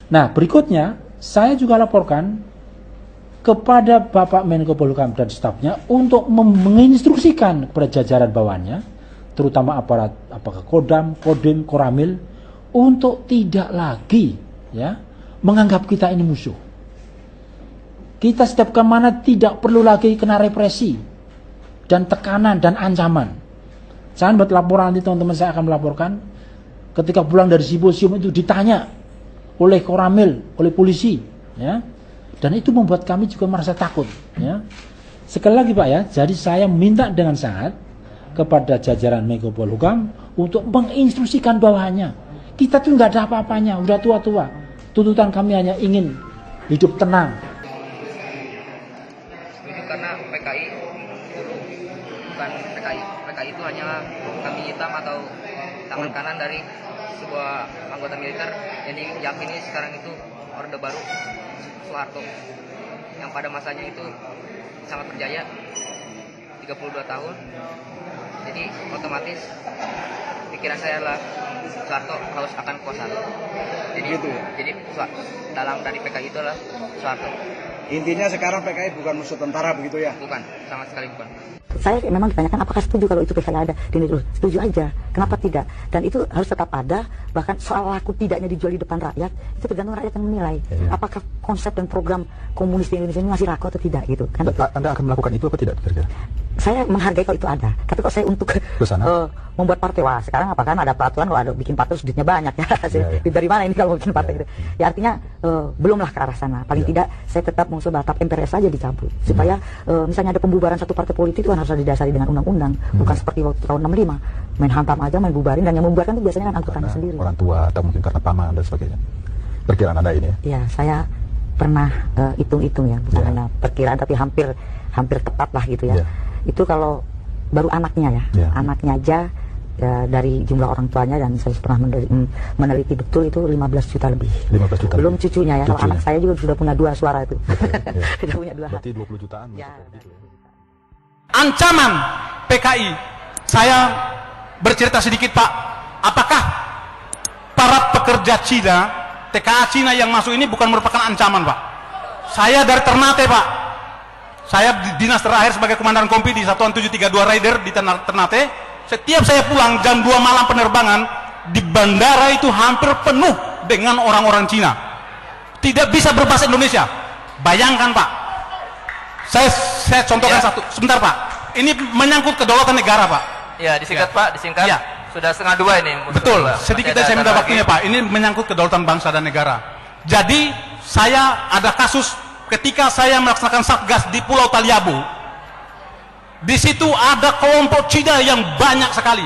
Nah, berikutnya saya juga laporkan kepada Bapak Menko Polhukam dan stafnya untuk menginstruksikan kepada jajaran bawahannya, terutama aparat apakah Kodam, Kodim, Koramil, untuk tidak lagi ya menganggap kita ini musuh. Kita setiap kemana tidak perlu lagi kena represi dan tekanan dan ancaman. Saya buat laporan, nanti teman-teman saya akan melaporkan ketika pulang dari simposium itu ditanya oleh Koramil, oleh polisi, ya, dan itu membuat kami juga merasa takut, ya. Sekali lagi Pak ya, jadi saya minta dengan sangat kepada jajaran Menko Polhukam untuk menginstruksikan bawahannya. Kita tuh nggak ada apa-apanya, udah tua-tua. Tuntutan kami hanya ingin hidup tenang. Setuju karena PKI dulu bukan PKI. PKI itu hanyalah kambing hitam atau tangan kanan dari sebuah anggota militer yang diyakini sekarang itu Orde Baru Soeharto yang pada masanya itu sangat berjaya 32 tahun. Jadi otomatis pikiran saya adalah Soeharto harus akan kuasa. Jadi gitu ya? Jadi dalam dari PKI itu adalah Soeharto. Intinya sekarang PKI bukan musuh tentara begitu ya? Bukan, sama sekali bukan. Saya memang ditanyakan apakah setuju kalau itu PKI ada di Indonesia. Setuju aja, kenapa tidak? Dan itu harus tetap ada. Bahkan soal laku tidaknya dijual di depan rakyat itu tergantung rakyat yang menilai. Apakah konsep dan program komunis di Indonesia ini masih laku atau tidak gitu kan? Anda akan melakukan itu apa tidak kira-kira? Saya menghargai kalau itu ada, tapi kok saya untuk membuat partai, wah sekarang apa kan ada peraturan kalau ada bikin partai duitnya banyak ya, dari mana ini kalau bikin partai gitu ya, artinya belumlah ke arah sana, paling tidak saya tetap mengusul tahap MPRS saja dicabut supaya misalnya ada pembubaran satu partai politik itu kan harus didasari dengan undang-undang, bukan seperti waktu tahun 65 main hantam aja, main bubarin, dan yang membubarkan itu biasanya kan angkutannya sendiri, orang tua atau mungkin karena paman dan sebagainya. Perkiraan Anda ini ya? Saya pernah hitung-hitung ya, bukan hanya perkiraan tapi hampir tepat lah gitu ya. Itu kalau baru anaknya ya, anaknya aja ya, dari jumlah orang tuanya, dan saya pernah meneliti betul itu 15 juta lebih. 15 juta belum lebih. Cucunya ya, kalau anak saya juga sudah punya 2 suara itu. Sudah punya 2. Berarti 20 jutaan ya, gitu. Ancaman PKI, saya bercerita sedikit Pak, apakah para pekerja Cina, TKA Cina yang masuk ini bukan merupakan ancaman Pak? Saya dari Ternate Pak, saya dinas terakhir sebagai komandan kompi di Satuan 732 Raider di Ternate. Setiap saya pulang jam 2 malam penerbangan, di bandara itu hampir penuh dengan orang-orang Cina. Tidak bisa berbahasa Indonesia. Bayangkan Pak. Saya contohkan satu. Sebentar Pak. Ini menyangkut kedaulatan negara Pak. Ya, disingkat Pak, disingkat. Ya. Sudah 1:30 ini. Betul. Sedikit saya minta waktunya Pak. Ini menyangkut kedaulatan bangsa dan negara. Jadi saya ada kasus ketika saya melaksanakan satgas di Pulau Taliabu. Di situ ada kelompok Cina yang banyak sekali.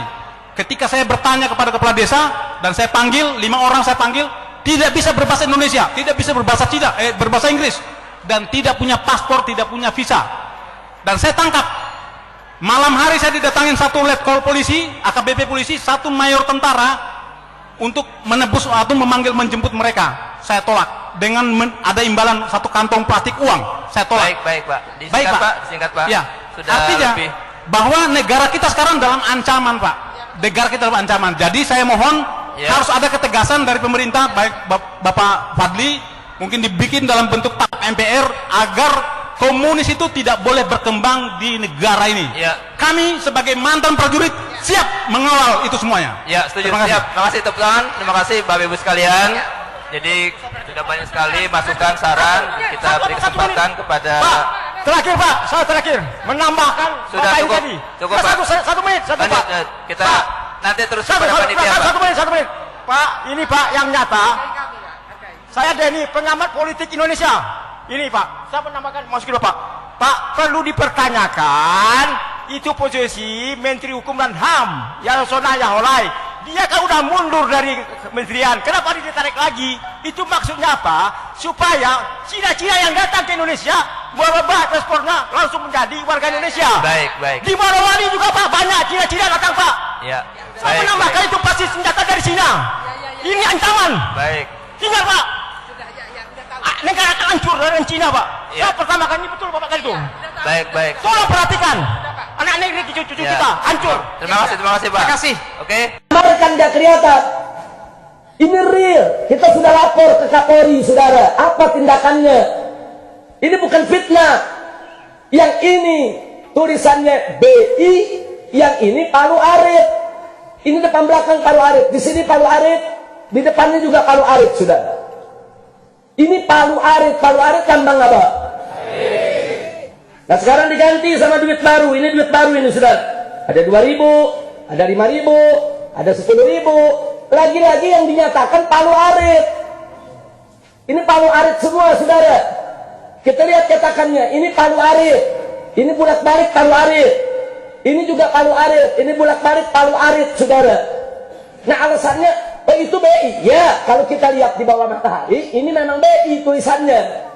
Ketika saya bertanya kepada kepala desa dan saya panggil 5 orang, saya panggil, tidak bisa berbahasa Indonesia, tidak bisa berbahasa Cina, berbahasa Inggris, dan tidak punya paspor, tidak punya visa. Dan saya tangkap. Malam hari saya didatangin satu letkol polisi, AKBP polisi, satu mayor tentara untuk menebus atau menjemput mereka. Saya tolak dengan ada imbalan satu kantong plastik uang. Saya tolak. Baik Pak. Disingkat Pak. Disingkat Pak. Ya. Sudah artinya lebih. Bahwa negara kita sekarang dalam ancaman Pak. Negara kita dalam ancaman. Jadi saya mohon harus ada ketegasan dari pemerintah, baik Bapak Fadli, mungkin dibikin dalam bentuk TAP MPR agar komunis itu tidak boleh berkembang di negara ini. Kami sebagai mantan prajurit siap mengawal itu semuanya. Ya, setuju. Siap. Terima kasih tepuk tangan. Terima kasih Bapak Ibu sekalian. Jadi sudah banyak sekali masukan, saran. Kita beri kesempatan kepada Pak, terakhir Pak, saya terakhir menambahkan sudah cukup, tadi. cukup Pak. Satu menit, Pak. Kita Pak, nanti terus kepada panitia Pak. Satu menit. Pak, ini Pak yang nyata. Saya Denny, pengamat politik Indonesia. Ini Pak, saya menambahkan masuk dulu Pak. Pak, perlu dipertanyakan itu posisi Menteri Hukum dan HAM Yasona Yaholai. Dia kan udah mundur dari kementerian, kenapa ditarik lagi? Itu maksudnya apa? Supaya Cina-Cina yang datang ke Indonesia merubah paspornya langsung menjadi warga Indonesia. Baik. Di Morowali juga Pak, banyak Cina-Cina datang Pak. Ya. Saya menambahkan itu pasti senjata dari Cina. Ini ancaman. Baik. Tinggal Pak. Negara akan hancur dari Cina Pak. Saya pertama kali ini betul Bapak tadi itu. Baik. Tolong perhatikan. Anak negeri cucu kita hancur. Terima kasih Pak. Terima kasih. Oke. Kan tidak kelihatan. Ini real. Kita sudah lapor ke Kapolri, saudara. Apa tindakannya? Ini bukan fitnah. Yang ini tulisannya BI, yang ini Palu Arit. Ini depan belakang Palu Arit. Di sini Palu Arit, di depannya juga Palu Arit, saudara. Ini Palu Arit. Palu Arit tambang apa? Nah sekarang diganti sama duit baru. Ini duit baru ini, saudara. Ada 2.000, ada 5.000, ada 10.000. Lagi-lagi yang dinyatakan Palu Arit. Ini Palu Arit semua, saudara. Kita lihat cetakannya. Ini Palu Arit. Ini bolak-balik Palu Arit. Ini juga Palu Arit. Ini bolak-balik Palu Arit, saudara. Nah alasannya, oh itu BI. Ya, kalau kita lihat di bawah matahari, ini memang BI tulisannya.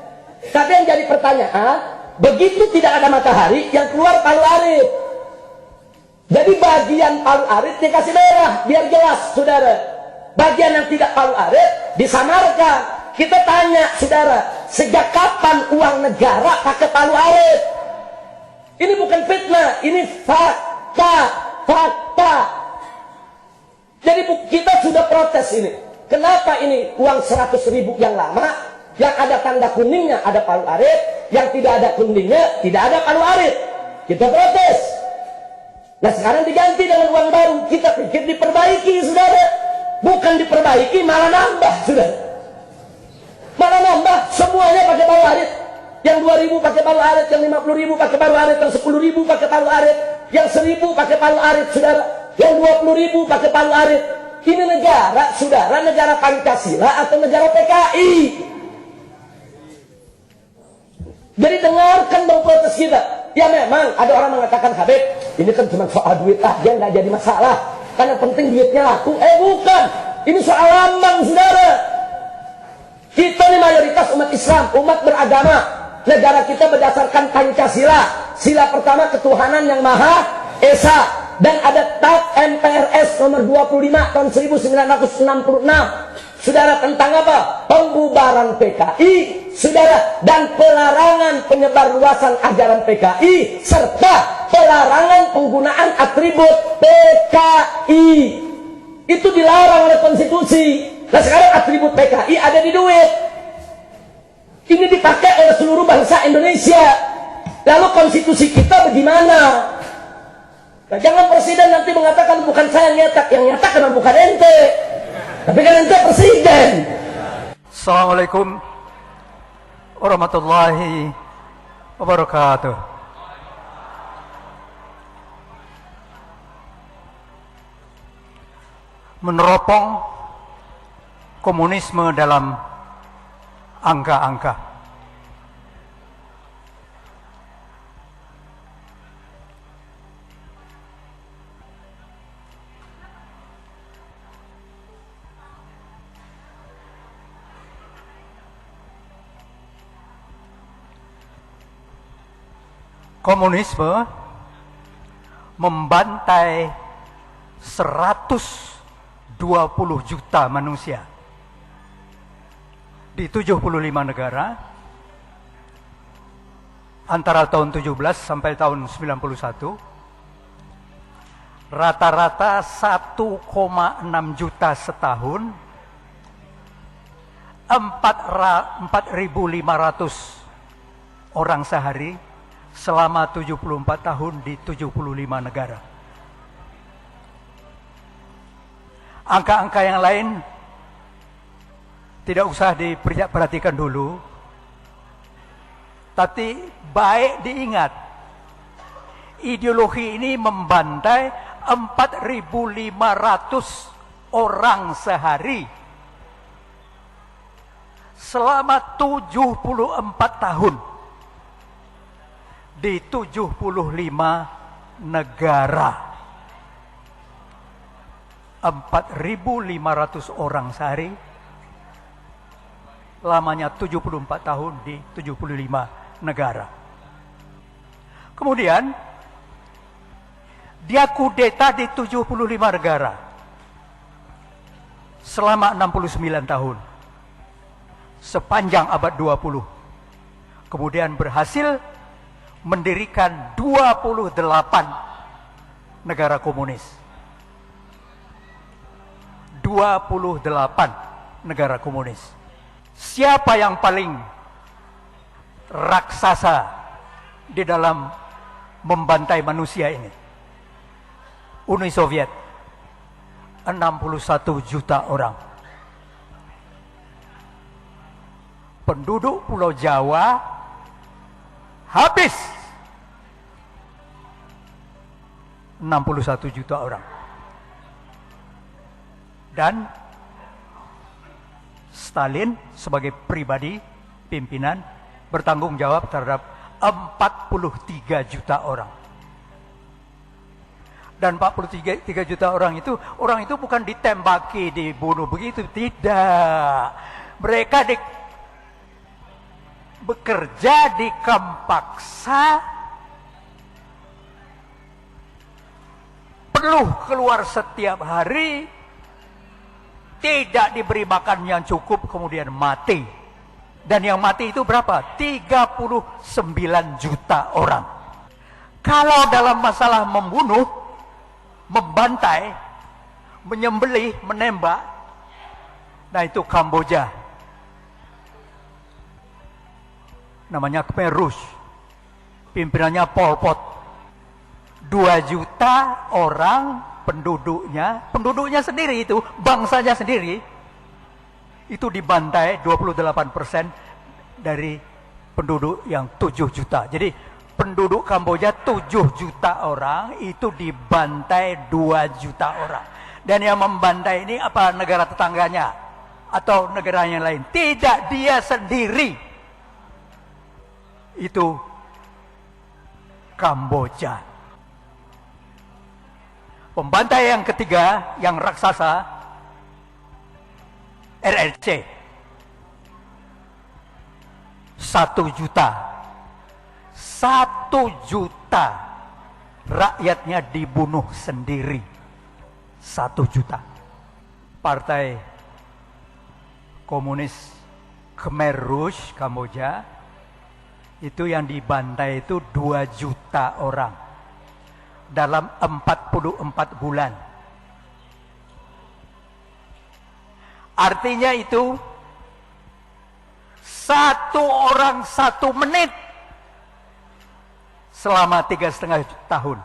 Tapi yang jadi pertanyaan, begitu tidak ada matahari, yang keluar Palu Arit. Jadi bagian Palu Arit dikasih merah, biar jelas, saudara. Bagian yang tidak Palu Arit disamarkan. Kita tanya, saudara, sejak kapan uang negara pakai Palu Arit? Ini bukan fitnah, ini fakta. Fakta. Jadi kita sudah protes ini. Kenapa ini uang 100.000 yang lama, yang ada tanda kuningnya ada Palu Arit, yang tidak ada kuningnya tidak ada Palu Arit? Kita protes. Nah sekarang diganti dengan uang baru. Kita pikir diperbaiki, saudara. Bukan diperbaiki, malah nambah, saudara. Malah nambah. Semuanya pakai Palu Arit. Yang 2.000 pakai Palu Arit, yang 50.000 pakai Palu Arit, yang 10.000 pakai Palu Arit, yang 1.000 pakai Palu Arit, saudara. Yang 20.000 pakai Palu Arit. Ini negara, saudara, negara Pancasila atau negara PKI? Jadi dengarkan dong protes kita. Ya memang ada orang mengatakan, Habib, ini kan cuma soal duit aja, nggak jadi masalah. Karena penting duitnya laku. Bukan. Ini soal lambang, saudara. Kita ini mayoritas umat Islam, umat beragama. Negara kita berdasarkan Pancasila. Sila pertama ketuhanan yang Maha Esa. Dan ada TAP MPRS nomor 25 tahun 1966. Saudara, tentang apa? Pembubaran PKI, saudara, dan pelarangan penyebarluasan ajaran PKI serta pelarangan penggunaan atribut PKI. Itu dilarang oleh konstitusi. Nah sekarang atribut PKI ada di duit. Ini dipakai oleh seluruh bangsa Indonesia. Lalu konstitusi kita bagaimana? Nah, jangan presiden nanti mengatakan bukan saya yang nyetak, yang nyetak memang bukan ente. Tapi kan ente presiden. Assalamualaikum warahmatullahi wabarakatuh. Meneropong komunisme dalam angka-angka. Komunisme membantai 120 juta manusia di 75 negara antara tahun 17 sampai tahun 91, rata-rata 1,6 juta setahun, 4.500 orang sehari selama 74 tahun di 75 negara. Angka-angka yang lain tidak usah diperhatikan dulu, tapi baik diingat, ideologi ini membantai 4.500 orang sehari selama 74 tahun di 75 negara. 4.500 orang sehari, lamanya 74 tahun di 75 negara. Kemudian dia kudeta di 75 negara selama 69 tahun, sepanjang abad 20. Kemudian berhasil mendirikan 28 negara komunis. 28 28 negara komunis. Siapa yang paling raksasa di dalam membantai manusia ini? Uni Soviet, 61 juta orang. Penduduk Pulau Jawa habis 61 juta orang. Dan Stalin sebagai pribadi pimpinan bertanggung jawab terhadap 43 juta orang. Dan 43 juta orang itu bukan ditembaki, dibunuh begitu, tidak. Mereka bekerja di kamp paksa, perlu keluar setiap hari, tidak diberi makan yang cukup, kemudian mati. Dan yang mati itu berapa? 39 juta orang. Kalau dalam masalah membunuh, membantai, menyembelih, menembak, nah itu Kamboja. Namanya Khmer Rouge. Pimpinannya Pol Pot. 2 juta orang penduduknya sendiri itu, bangsanya sendiri, itu dibantai 28% dari penduduk yang 7 juta. Jadi penduduk Kamboja 7 juta orang, itu dibantai 2 juta orang. Dan yang membantai ini apa, negara tetangganya atau negara yang lain? Tidak, dia sendiri. Itu Kamboja. Pembantai yang ketiga, yang raksasa, RRC. 1 juta. 1 juta rakyatnya dibunuh sendiri. 1 juta. Partai Komunis Khmer Rouge Kamboja itu yang dibantai itu 2 juta orang dalam 44 bulan. Artinya itu 1 orang 1 menit selama 3,5 tahun.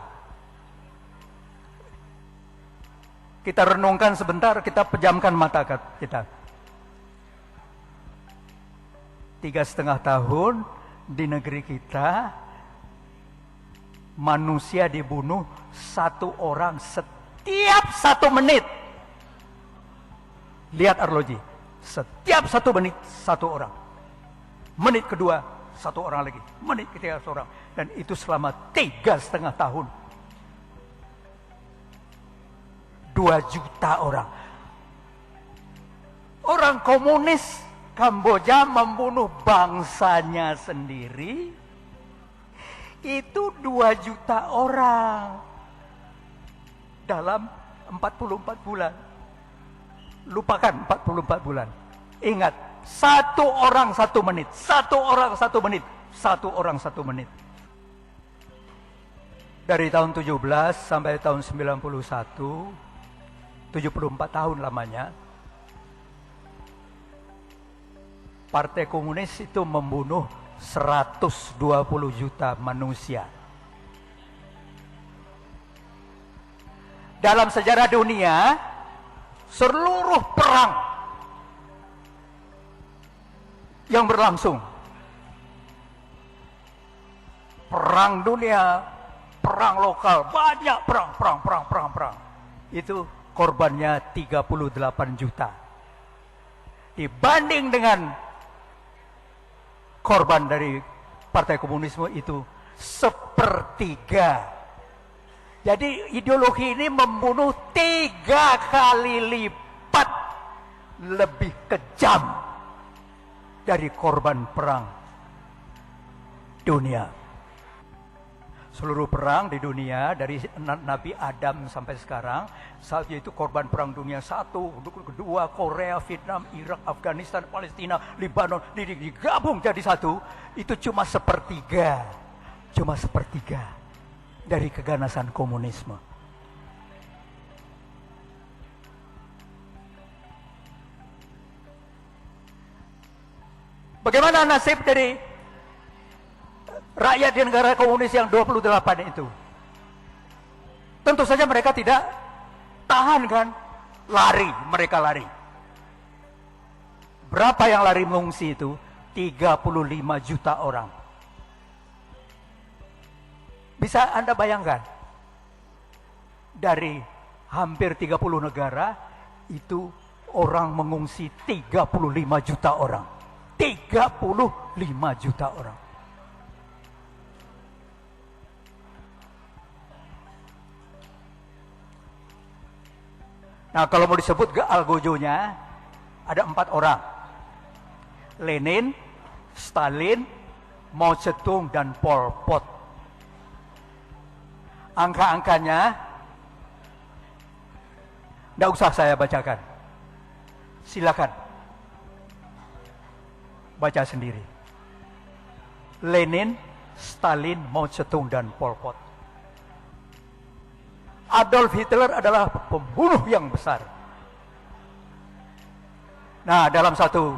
Kita renungkan sebentar, kita pejamkan mata kita. 3,5 tahun di negeri kita, manusia dibunuh 1 orang setiap 1 menit. Lihat arloji, setiap 1 menit 1 orang. Menit kedua 1 orang lagi, menit ketiga 1 orang. Dan itu selama 3,5 tahun. 2 juta orang. Orang komunis Kamboja membunuh bangsanya sendiri. Itu 2 juta orang dalam 44 bulan. Lupakan 44 bulan. Ingat, 1 orang 1 menit. 1 orang 1 menit. 1 orang 1 menit. Dari tahun 17 sampai tahun 91, 74 tahun lamanya, Partai Komunis itu membunuh 120 juta manusia. Dalam sejarah dunia, seluruh perang yang berlangsung, perang dunia, perang lokal, banyak perang, itu korbannya 38 juta. Dibanding dengan korban dari Partai Komunisme itu 1/3. Jadi ideologi ini membunuh 3 kali lipat lebih kejam dari korban perang dunia. Seluruh perang di dunia dari Nabi Adam sampai sekarang, saat itu korban perang dunia 1, kedua, Korea, Vietnam, Irak, Afghanistan, Palestina, Lebanon, digabung jadi 1, itu cuma 1/3. Cuma 1/3 dari keganasan komunisme. Bagaimana nasib dari rakyat di negara komunis yang 28 itu? Tentu saja mereka tidak tahan kan? Lari, mereka lari. Berapa yang lari mengungsi itu? 35 juta orang. Bisa Anda bayangkan? Dari hampir 30 negara, itu orang mengungsi 35 juta orang. 35 juta orang. Nah, kalau mau disebut algojonya, ada 4 orang. Lenin, Stalin, Mao Zedong, dan Pol Pot. Angka-angkanya tidak usah saya bacakan. Silakan baca sendiri. Lenin, Stalin, Mao Zedong, dan Pol Pot. Adolf Hitler adalah pembunuh yang besar. Nah, dalam satu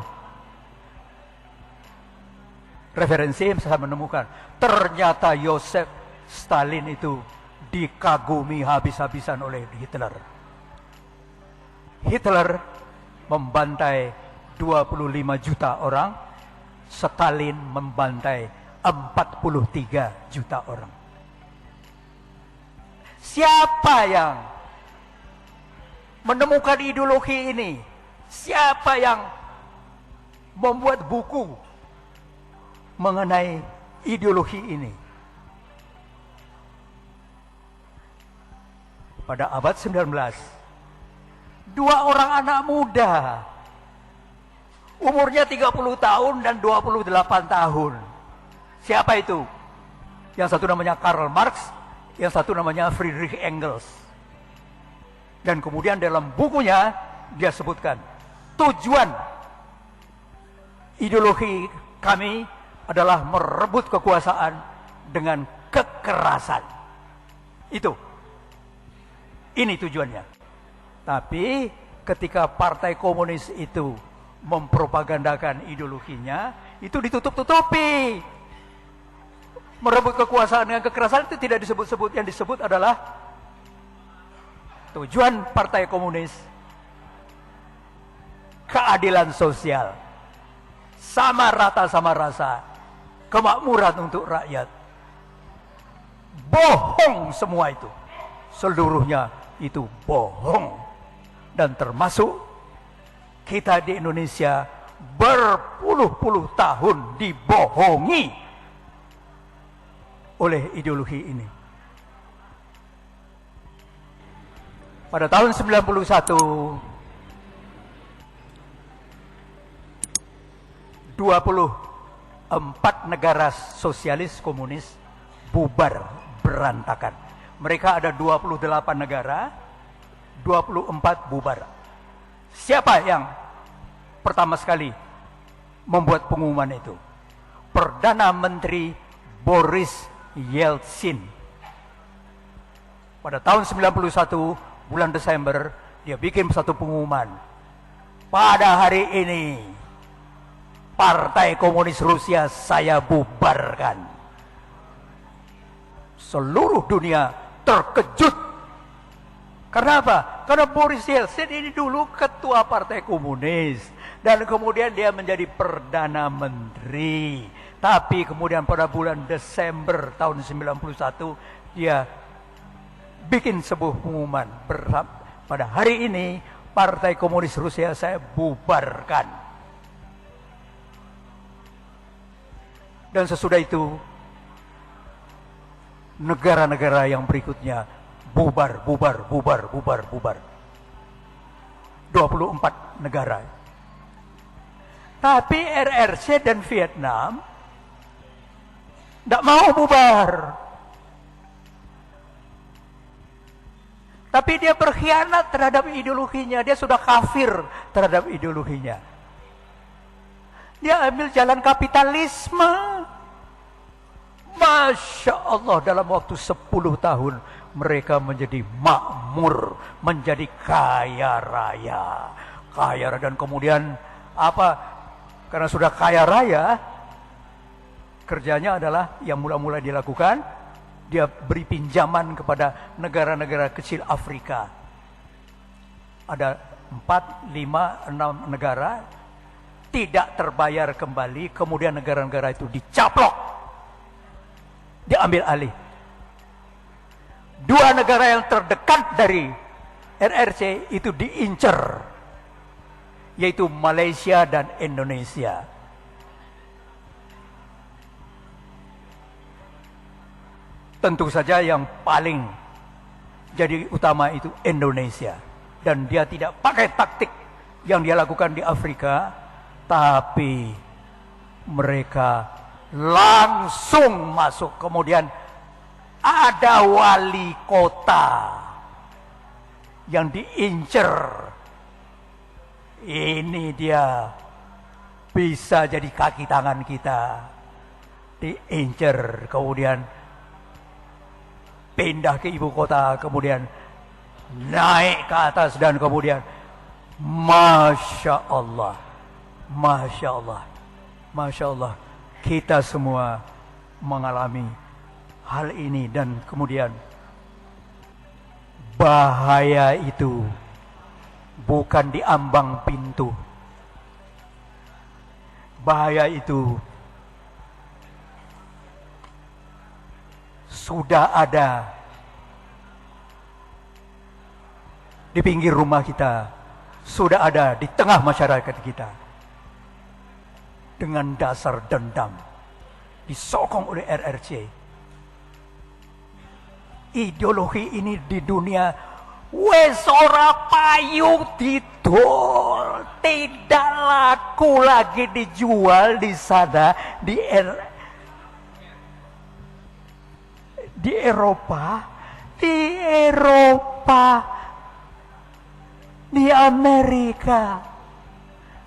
referensi saya menemukan, ternyata Joseph Stalin itu dikagumi habis-habisan oleh Hitler. Hitler membantai 25 juta orang, Stalin membantai 43 juta orang. Siapa yang menemukan ideologi ini? Siapa yang membuat buku mengenai ideologi ini? Pada abad 19, 2 orang anak muda, umurnya 30 tahun dan 28 tahun. Siapa itu? Yang satu namanya Karl Marx, yang satu namanya Friedrich Engels. Dan kemudian dalam bukunya dia sebutkan, tujuan ideologi kami adalah merebut kekuasaan dengan kekerasan. Ini tujuannya. Tapi ketika Partai Komunis itu mempropagandakan ideologinya, itu ditutup-tutupi. Merebut kekuasaan dengan kekerasan itu tidak disebut-sebut. Yang disebut adalah tujuan Partai Komunis keadilan sosial, sama rata sama rasa, kemakmuran untuk rakyat. Bohong semua itu. Seluruhnya itu bohong. Dan termasuk kita di Indonesia berpuluh-puluh tahun dibohongi oleh ideologi ini. Pada tahun 91, 24 negara sosialis komunis bubar berantakan. Mereka ada 28 negara, 24 bubar. Siapa yang pertama sekali membuat pengumuman itu? Perdana Menteri Boris Yeltsin. Pada tahun 91 bulan Desember dia bikin satu pengumuman. Pada hari ini Partai Komunis Rusia saya bubarkan. Seluruh dunia terkejut. Karena apa? Karena Boris Yeltsin ini dulu ketua Partai Komunis dan kemudian dia menjadi Perdana Menteri. Tapi kemudian pada bulan Desember tahun 91 dia bikin sebuah pengumuman. Pada hari ini Partai Komunis Rusia saya bubarkan. Dan sesudah itu negara-negara yang berikutnya bubar. 24 negara. Tapi RRC dan Vietnam tidak mau bubar. Tapi dia berkhianat terhadap ideologinya. Dia sudah kafir terhadap ideologinya. Dia ambil jalan kapitalisme. Masya Allah, dalam waktu 10 tahun mereka menjadi makmur, menjadi kaya raya. Dan kemudian Karena sudah kaya raya, kerjanya adalah yang mula-mula dilakukan, dia beri pinjaman kepada negara-negara kecil Afrika. Ada 4, 5, 6 negara tidak terbayar kembali, kemudian negara-negara itu dicaplok, diambil alih. 2 negara yang terdekat dari RRC itu diincer, yaitu Malaysia dan Indonesia. Tentu saja yang paling jadi utama itu Indonesia. Dan dia tidak pakai taktik yang dia lakukan di Afrika, tapi mereka langsung masuk. Kemudian ada wali kota yang diincer. Ini dia bisa jadi kaki tangan kita. Diincer, kemudian pindah ke ibu kota, kemudian naik ke atas, dan kemudian Masya Allah, Masya Allah, Masya Allah, kita semua mengalami hal ini. Dan kemudian bahaya itu bukan di ambang pintu. Bahaya itu sudah ada di pinggir rumah kita, sudah ada di tengah masyarakat kita. Dengan dasar dendam, disokong oleh RRC. Ideologi ini di dunia wes ora payu didol, tidak laku lagi dijual di sana, di Eropa, di Amerika.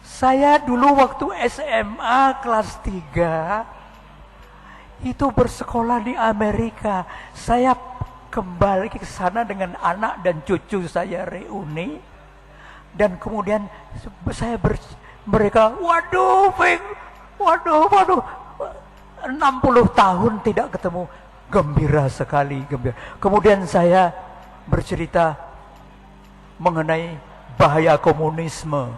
Saya dulu waktu SMA kelas 3 itu bersekolah di Amerika. Saya kembali ke sana dengan anak dan cucu saya reuni, dan kemudian mereka waduh 60 tahun tidak ketemu, gembira sekali, gembira. Kemudian saya bercerita mengenai bahaya komunisme.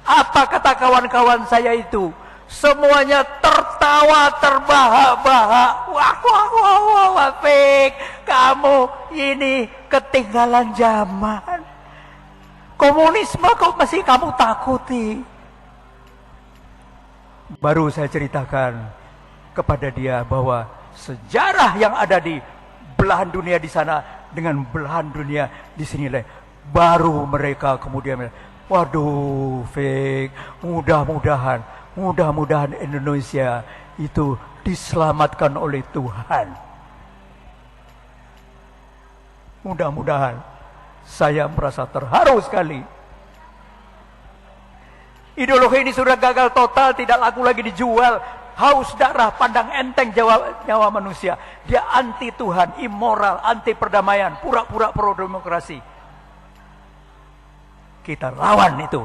Apa kata kawan-kawan saya itu? Semuanya tertawa terbahak-bahak. Wah, Fik, kamu ini ketinggalan zaman. Komunisme kok masih kamu takuti? Baru saya ceritakan kepada dia bahwa sejarah yang ada di belahan dunia di sana dengan belahan dunia di sini, baru mereka kemudian, waduh, Fik, mudah-mudahan Indonesia itu diselamatkan oleh Tuhan. Mudah-mudahan. Saya merasa terharu sekali. Ideologi ini sudah gagal total, tidak laku lagi dijual. Haus darah, pandang enteng nyawa manusia. Dia anti Tuhan, immoral, anti perdamaian, pura-pura pro-demokrasi. Kita lawan itu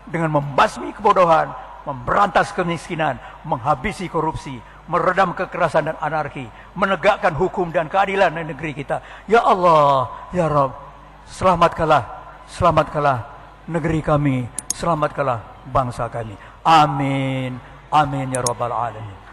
dengan membasmi kebodohan, memberantas kemiskinan, menghabisi korupsi, meredam kekerasan dan anarki, menegakkan hukum dan keadilan di negeri kita. Ya Allah, ya Rabb, selamatkanlah negeri kami, selamatkanlah bangsa kami. Amin, amin ya Rabbal Alamin.